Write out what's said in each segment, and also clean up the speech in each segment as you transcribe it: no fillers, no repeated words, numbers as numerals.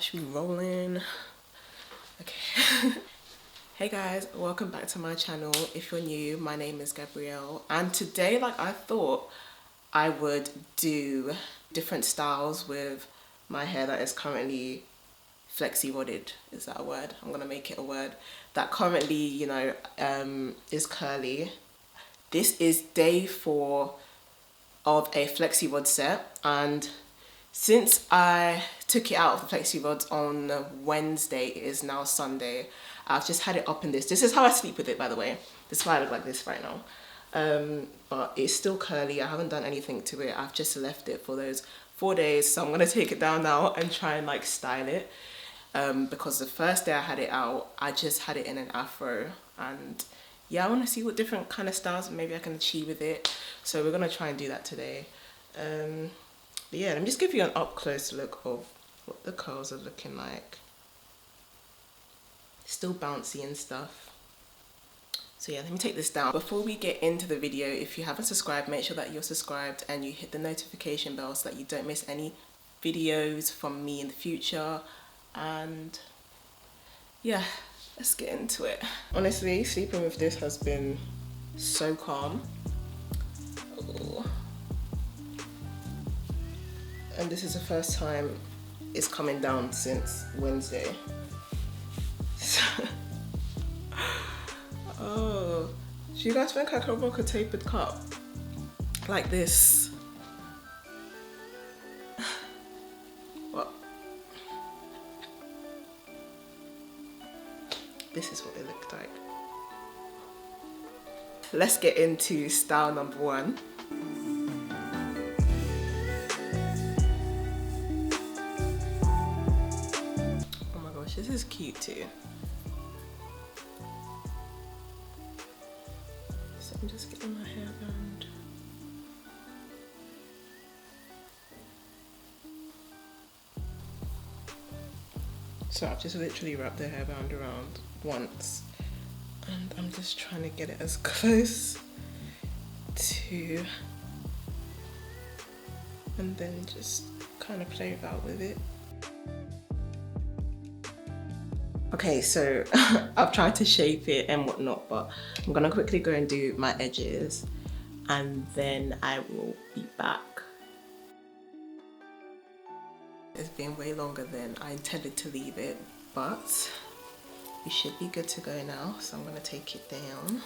Should we roll in? Okay. Hey guys, welcome back to my channel. If you're new, my name is Gabrielle, and today I thought I would do different styles with my hair that is currently flexi-rodded. Is that a word? I'm gonna make it a word. That currently, is curly. This is day 4 of a flexi-rod set, and since I took it out of the flexi-rods on Wednesday, it is now Sunday. I've just had it up in this. This is how I sleep with it, by the way. This is why I look like this right now. But it's still curly. I haven't done anything to it. I've just left it for those 4 days. So I'm going to take it down now and try and style it. Because the first day I had it out, I just had it in an afro. And yeah, I want to see what different kind of styles maybe I can achieve with it. So we're going to try and do that today. But yeah, let me just give you an up close look of what the curls are looking like. Still bouncy and stuff. So yeah, let me take this down. Before we get into the video, if you haven't subscribed, make sure that you're subscribed and you hit the notification bell so that you don't miss any videos from me in the future. And yeah, let's get into it. Honestly, sleeping with this has been so calm. Oh. And this is the first time it's coming down since Wednesday. Oh, do you guys think I could rock a tapered cup like this? What? This is what it looked like. Let's get into style number 1. This is cute too. So I'm just getting my hairband. So I've just literally wrapped the hairband around once, and I'm just trying to get it as close to, and then just kind of play about with it. Okay, so I've tried to shape it and whatnot, but I'm gonna quickly go and do my edges and then I will be back. It's been way longer than I intended to leave it, but we should be good to go now. So I'm gonna take it down.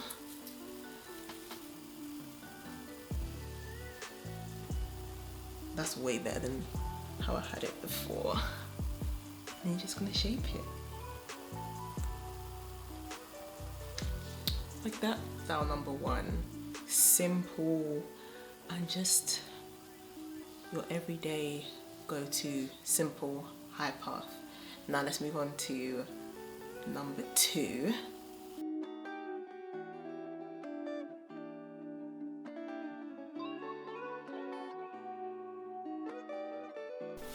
That's way better than how I had it before. And you're just gonna shape it. Like that. Style number 1, simple and just your everyday go-to simple high puff. Now let's move on to number 2.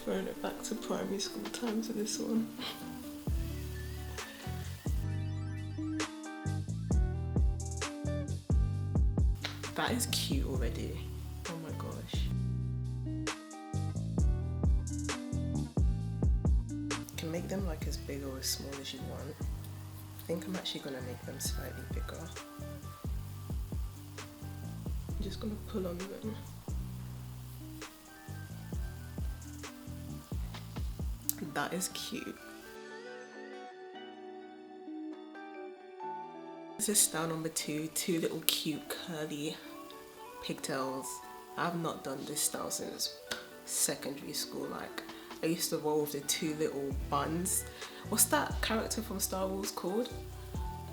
Throwing it back to primary school times with this one. That is cute already. Oh my gosh. You can make them as big or as small as you want. I think I'm actually gonna make them slightly bigger. I'm just gonna pull on them. That is cute. This is style number 2, 2 little cute curly pigtails. I've not done this style since secondary school. I used to roll with the 2 little buns. What's that character from Star Wars called?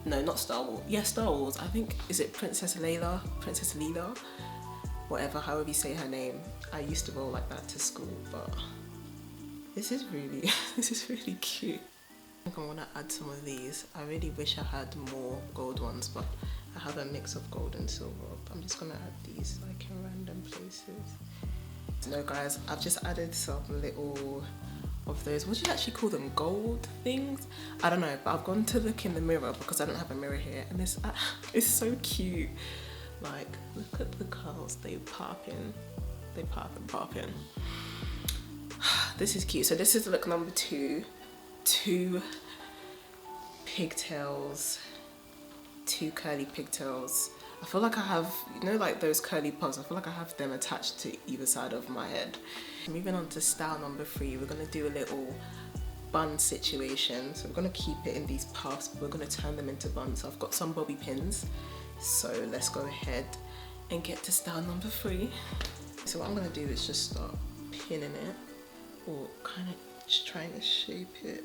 No, not Star Wars. Yeah, Star Wars. I think, is it Princess Leia? Whatever, however you say her name. I used to roll like that to school, but this is really, this is really cute. I think I want to add some of these. I really wish I had more gold ones, but I have a mix of gold and silver. I'm just gonna add these in random places. No guys, I've just added some little of those, what do you actually call them, gold things? I don't know, but I've gone to look in the mirror because I don't have a mirror here, and it's so cute. Look at the curls, they pop in. This is cute. So this is look number 2. two pigtails, two curly pigtails. I feel like I have, you know, like those curly pods, I feel like I have them attached to either side of my head. Moving on to style number 3, we're gonna do a little bun situation. So we're gonna keep it in these puffs, but we're gonna turn them into buns. So I've got some bobby pins, so let's go ahead and get to style number 3. So what I'm gonna do is just start pinning it, or kind of just trying to shape it.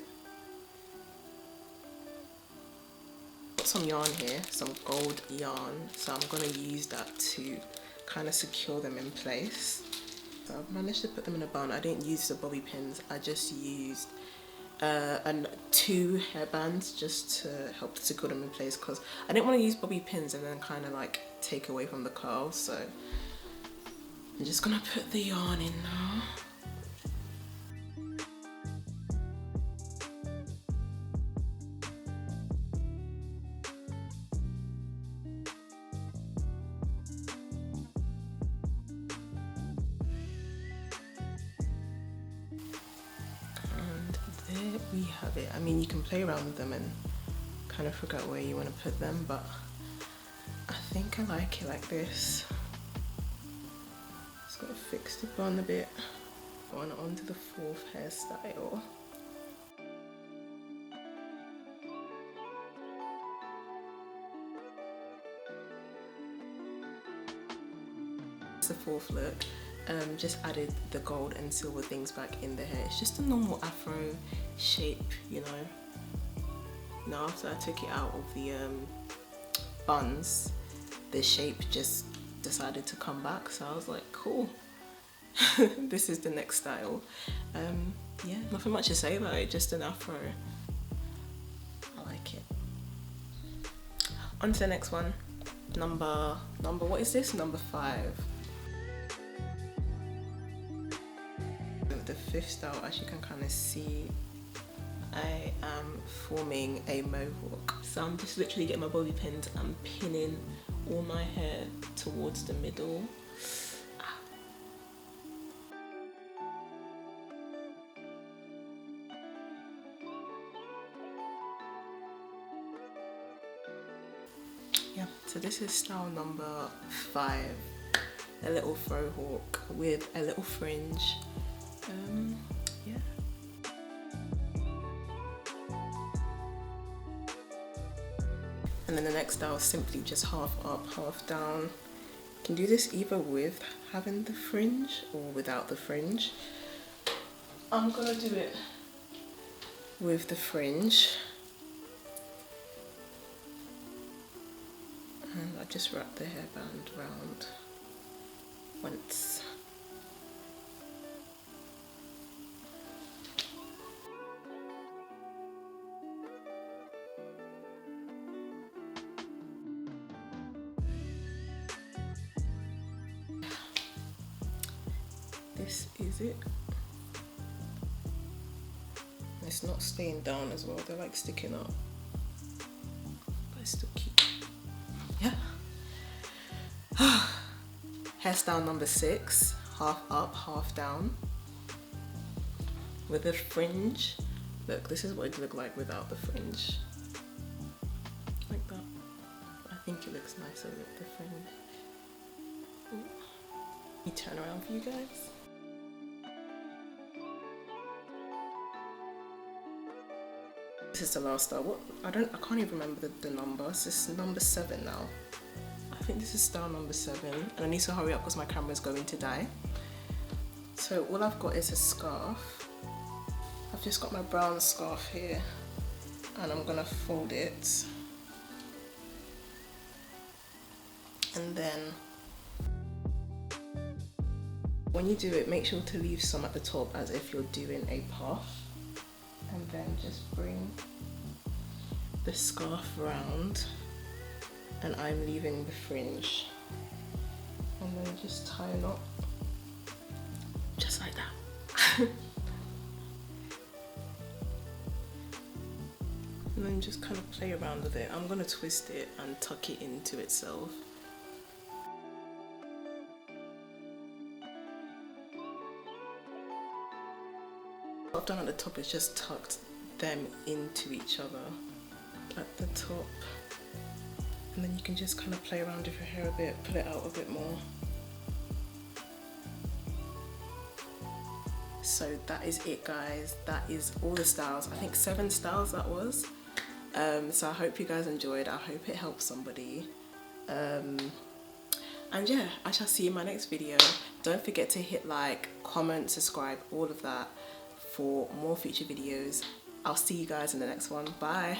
Got some yarn here, some gold yarn, so I'm gonna use that to kind of secure them in place. So I've managed to put them in a bun. I didn't use the bobby pins, I just used 2 hairbands just to help to secure them in place, because I didn't want to use bobby pins and then kind of like take away from the curl. So I'm just gonna put the yarn in now. There we have it. I mean, you can play around with them and kind of figure out where you want to put them, but I think I like it like this. Just gotta fix the bun a bit. On to the 4th hairstyle. It's the 4th look. Just added the gold and silver things back in the hair. It's just a normal afro shape, you know. Now after I took it out of the buns, the shape just decided to come back, so I was like, cool. This is the next style. Yeah, nothing much to say about it, just an afro. I like it. On to the next one. Number what is this? Number 5. The 5th style, as you can kind of see, I am forming a mohawk. So I'm just literally getting my bobby pins and pinning all my hair towards the middle. Yeah, so this is style number 5, a little faux hawk with a little fringe. Yeah. And then the next style is simply just half up, half down. You can do this either with having the fringe or without the fringe. I'm gonna do it with the fringe. And I just wrap the hairband round once. This is it. It's not staying down as well, they're like sticking up, but it's still cute. Yeah. Hairstyle number 6, half up, half down with a fringe. Look, this is what it looked like without the fringe. Like that. I think it looks nicer with the fringe. Ooh. Let me turn around for you guys. This is the last style. What? I can't even remember the number. This is number 7 now. I think this is style number 7, and I need to hurry up because my camera's going to die. So all I've got is a scarf. I've just got my brown scarf here, and I'm gonna fold it, and then when you do it, make sure to leave some at the top as if you're doing a puff, and then just bring the scarf round, and I'm leaving the fringe, and then just tie a knot just like that. And then just kind of play around with it. I'm gonna twist it and tuck it into itself. What I've done at the top is just tucked them into each other at the top, and then you can just kind of play around with your hair a bit, pull it out a bit more. So that is it, guys. That is all the styles. I think 7 styles that was. So I hope you guys enjoyed. I hope it helps somebody. And yeah, I shall see you in my next video. Don't forget to hit like, comment, subscribe, all of that for more future videos. I'll see you guys in the next one. Bye.